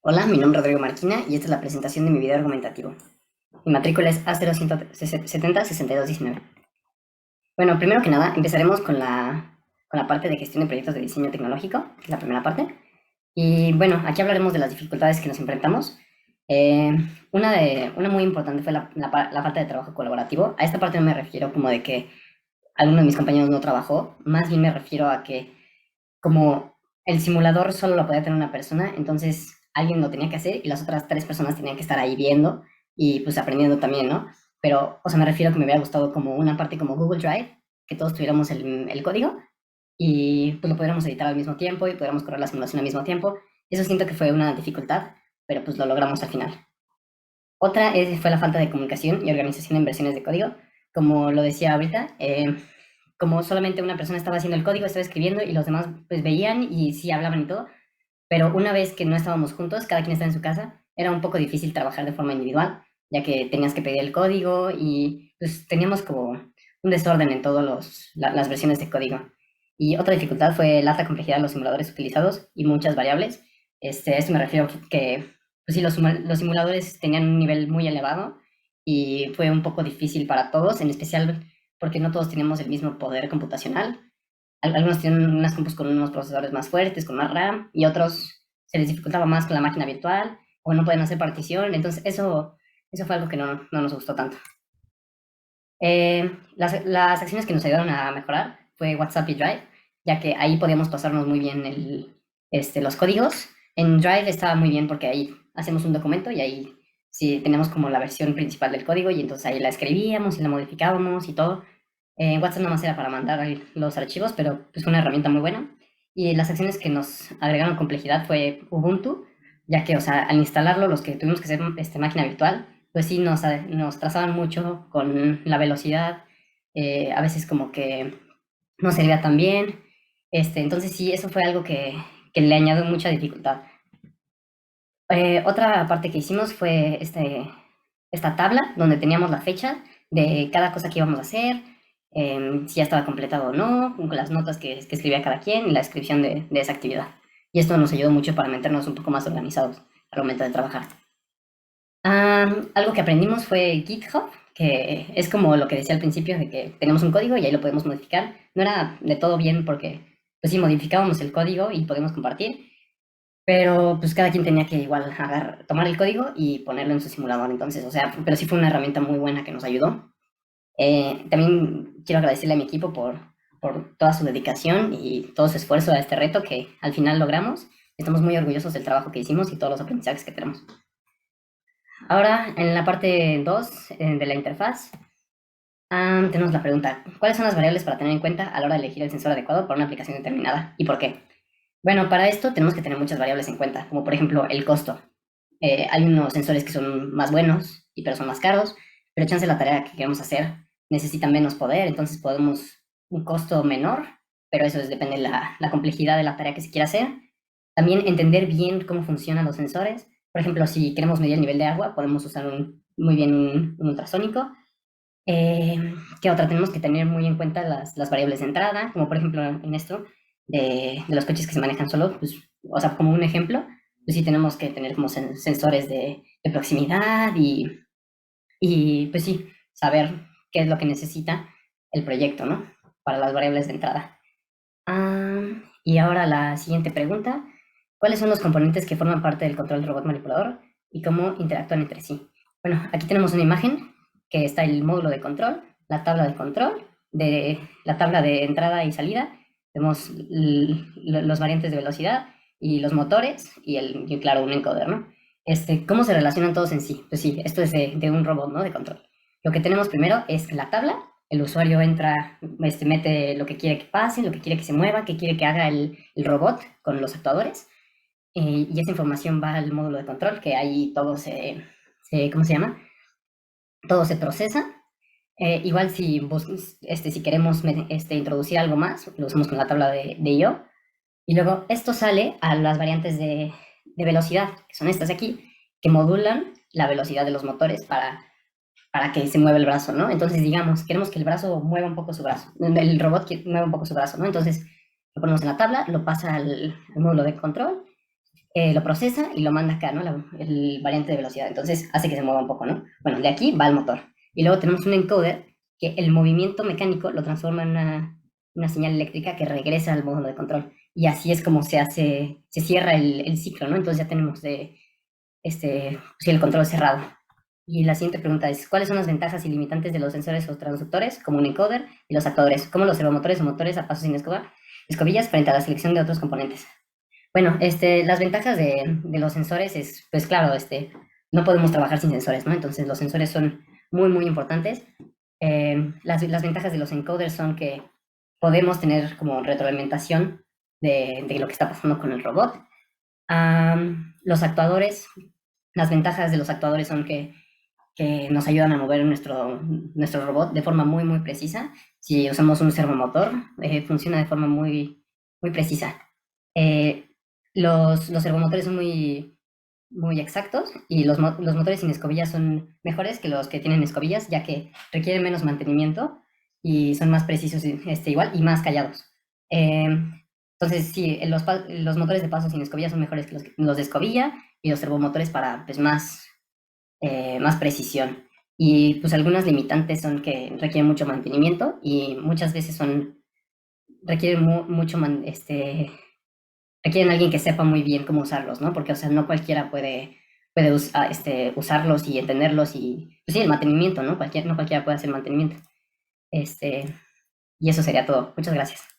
Hola, mi nombre es Rodrigo Marquina y esta es la presentación de mi video argumentativo. Mi matrícula es A0170-6219. Bueno, primero que nada, empezaremos con la parte de gestión de proyectos de diseño tecnológico, que es la primera parte. Y bueno, aquí hablaremos de las dificultades que nos enfrentamos. Eh, una muy importante fue la falta de trabajo colaborativo. A esta parte no me refiero como de que alguno de mis compañeros no trabajó, más bien me refiero a que como el simulador solo lo podía tener una persona, entonces alguien lo tenía que hacer y las otras tres personas tenían que estar ahí viendo y pues aprendiendo también, ¿no? Pero, o sea, me refiero a que me hubiera gustado como una parte como Google Drive, que todos tuviéramos el código y pues lo pudiéramos editar al mismo tiempo y pudiéramos correr la simulación al mismo tiempo. Eso siento que fue una dificultad, pero pues lo logramos al final. Fue la falta de comunicación y organización en versiones de código. Como lo decía ahorita, como solamente una persona estaba haciendo el código, estaba escribiendo y los demás pues veían y sí hablaban y todo, pero una vez que no estábamos juntos, cada quien estaba en su casa, era un poco difícil trabajar de forma individual, ya que tenías que pedir el código y pues teníamos como un desorden en todas las versiones de código. Y otra dificultad fue la alta complejidad de los simuladores utilizados y muchas variables. A esto me refiero que pues sí, los simuladores tenían un nivel muy elevado y fue un poco difícil para todos, en especial porque no todos teníamos el mismo poder computacional. Algunos tienen unas compus con unos procesadores más fuertes, con más RAM, y otros se les dificultaba más con la máquina virtual, o no pueden hacer partición, entonces eso fue algo que no nos gustó tanto. Las acciones que nos ayudaron a mejorar fue WhatsApp y Drive, ya que ahí podíamos pasarnos muy bien los códigos. En Drive estaba muy bien porque ahí hacemos un documento y ahí sí tenemos como la versión principal del código y entonces ahí la escribíamos y la modificábamos y todo. WhatsApp nada más era para mandar ahí los archivos, pero es una herramienta muy buena. Y las acciones que nos agregaron complejidad fue Ubuntu, ya que, o sea, al instalarlo, los que tuvimos que hacer máquina virtual, pues sí nos trazaban mucho con la velocidad, a veces como que no servía tan bien. Entonces sí, eso fue algo que le añadió mucha dificultad. Otra parte que hicimos fue esta tabla donde teníamos la fecha de cada cosa que íbamos a hacer, si ya estaba completado o no, con las notas que escribía cada quien y la descripción de esa actividad. Y esto nos ayudó mucho para mantenernos un poco más organizados al momento de trabajar. Algo que aprendimos fue GitHub, que es como lo que decía al principio, de que tenemos un código y ahí lo podemos modificar. No era de todo bien porque, pues sí, modificábamos el código y podemos compartir, pero pues cada quien tenía que igual tomar el código y ponerlo en su simulador. Entonces, o sea, pero sí fue una herramienta muy buena que nos ayudó. También quiero agradecerle a mi equipo por toda su dedicación y todo su esfuerzo a este reto que al final logramos. Estamos muy orgullosos del trabajo que hicimos y todos los aprendizajes que tenemos. Ahora, en la parte 2 de la interfaz, tenemos la pregunta: ¿cuáles son las variables para tener en cuenta a la hora de elegir el sensor adecuado para una aplicación determinada y por qué? Bueno, para esto tenemos que tener muchas variables en cuenta, como por ejemplo el costo. Hay unos sensores que son más buenos, pero son más caros, pero chance la tarea que queremos hacer necesita menos poder, entonces podemos un costo menor, pero eso depende de la complejidad de la tarea que se quiera hacer. También entender bien cómo funcionan los sensores. Por ejemplo, si queremos medir el nivel de agua, podemos usar muy bien un ultrasónico. ¿Qué otra? Tenemos que tener muy en cuenta las variables de entrada, como por ejemplo en esto de los coches que se manejan solo, pues, o sea, como un ejemplo, pues sí tenemos que tener como sensores de proximidad y pues sí, saber qué es lo que necesita el proyecto, ¿no? Para las variables de entrada. Y ahora la siguiente pregunta: ¿cuáles son los componentes que forman parte del control del robot manipulador y cómo interactúan entre sí? Bueno, aquí tenemos una imagen que está el módulo de control, la tabla de control, la tabla de entrada y salida, vemos los variantes de velocidad y los motores y claro, un encoder, ¿no? ¿Cómo se relacionan todos en sí? Pues sí, esto es de un robot, ¿no? De control. Lo que tenemos primero es la tabla. El usuario entra, mete lo que quiere que pase, lo que quiere que se mueva, qué quiere que haga el robot con los actuadores. Y esa información va al módulo de control, que ahí todo ¿cómo se llama? Todo se procesa. Igual si queremos introducir algo más, lo usamos con la tabla de I/O. Y luego esto sale a las variantes de velocidad, que son estas de aquí, que modulan la velocidad de los motores para que se mueva el brazo, ¿no? Entonces, digamos, queremos que el brazo mueva un poco su brazo, el robot mueva un poco su brazo, ¿no? Entonces, lo ponemos en la tabla, lo pasa al módulo de control, lo procesa y lo manda acá, ¿no? El variante de velocidad. Entonces hace que se mueva un poco, ¿no? Bueno, de aquí va el motor. Y luego tenemos un encoder que el movimiento mecánico lo transforma en una señal eléctrica que regresa al módulo de control. Y así es como se cierra el ciclo, ¿no? Entonces ya tenemos sí, el control cerrado. Y la siguiente pregunta es, ¿cuáles son las ventajas y limitantes de los sensores o transductores, como un encoder, y los actuadores, como los servomotores o motores a paso sin escobillas frente a la selección de otros componentes? Bueno, las ventajas de los sensores es, pues claro, no podemos trabajar sin sensores, ¿no? Entonces los sensores son muy, muy importantes. Las ventajas de los encoders son que podemos tener como retroalimentación de lo que está pasando con el robot. Los actuadores, las ventajas de los actuadores son que nos ayudan a mover nuestro robot de forma muy, muy precisa. Si usamos un servomotor, funciona de forma muy, muy precisa. Eh, los servomotores son muy, muy exactos y los motores sin escobillas son mejores que los que tienen escobillas, ya que requieren menos mantenimiento y son más precisos igual y más callados. Eh, entonces, sí, los motores de paso sin escobillas son mejores que los de escobilla y los servomotores para pues, más precisión. Y pues algunas limitantes son que requieren mucho mantenimiento y muchas veces requieren mucho requieren alguien que sepa muy bien cómo usarlos, ¿no? Porque, o sea, no cualquiera puede usarlos y entenderlos y, pues sí, el mantenimiento, ¿no? No cualquiera puede hacer mantenimiento. Este, y eso sería todo. Muchas gracias.